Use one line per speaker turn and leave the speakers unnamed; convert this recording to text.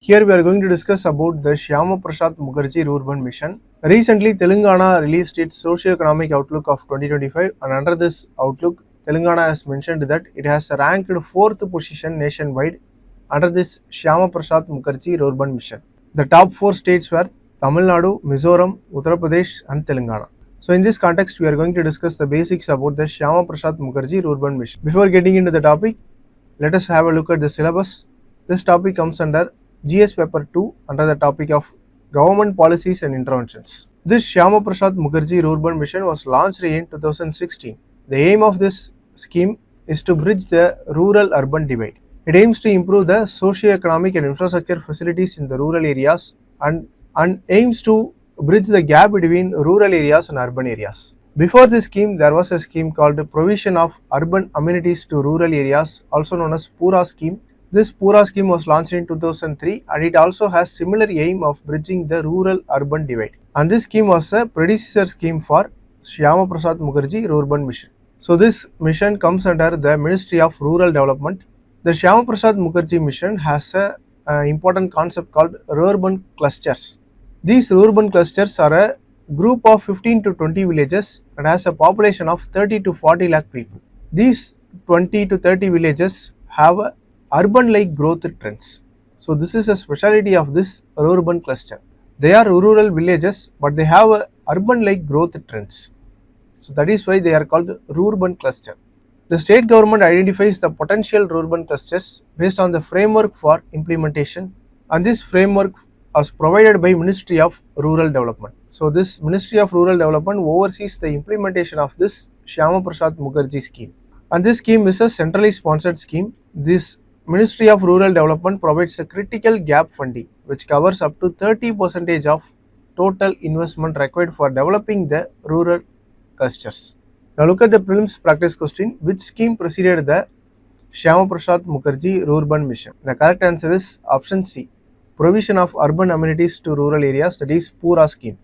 Here we are going to discuss about the Shyama Prasad Mukherji Rurban mission. Recently, Telangana released its Socio-Economic Outlook of 2025, and under this outlook, Telangana has mentioned that it has ranked 4th position nationwide under this Shyama Prasad Mukherji Rurban mission. The top 4 states were Tamil Nadu, Mizoram, Uttar Pradesh and Telangana. So in this context, we are going to discuss the basics about the Shyama Prasad Mukherji Rurban mission. Before getting into the topic, let us have a look at the syllabus. This topic comes under GS paper 2 under the topic of Government Policies and Interventions. This Shyama Prasad Mukherji Rurban mission was launched in 2016. The aim of this scheme is to bridge the rural-urban divide. It aims to improve the socio-economic and infrastructure facilities in the rural areas and aims to bridge the gap between rural areas and urban areas. Before this scheme, there was a scheme called Provision of Urban Amenities to Rural Areas, also known as PURA scheme. This PURA scheme was launched in 2003 and it also has similar aim of bridging the rural-urban divide. And this scheme was a predecessor scheme for Shyama Prasad Mukherji Rurban mission. So this mission comes under the Ministry of Rural Development. The Shyama Prasad Mukherji mission has an important concept called Rurban clusters. These Rurban clusters are a group of 15 to 20 villages and has a population of 30 to 40 lakh people. These 20 to 30 villages have a urban-like growth trends. So this is a speciality of this Rurban cluster. They are rural villages but they have a urban-like growth trends. So that is why they are called Rurban cluster. The state government identifies the potential Rurban clusters based on the framework for implementation, and this framework was provided by Ministry of Rural Development. So this Ministry of Rural Development oversees the implementation of this Shyama Prasad Mukherji scheme. And this scheme is a centrally sponsored scheme. This Ministry of Rural Development provides a critical gap funding which covers up to 30% of total investment required for developing the rural clusters. Now look at the prelims practice question. Which scheme preceded the Shyama Prasad Mukherji Rurban mission? The correct answer is option C. Provision of urban amenities to rural areas, that is PURA scheme.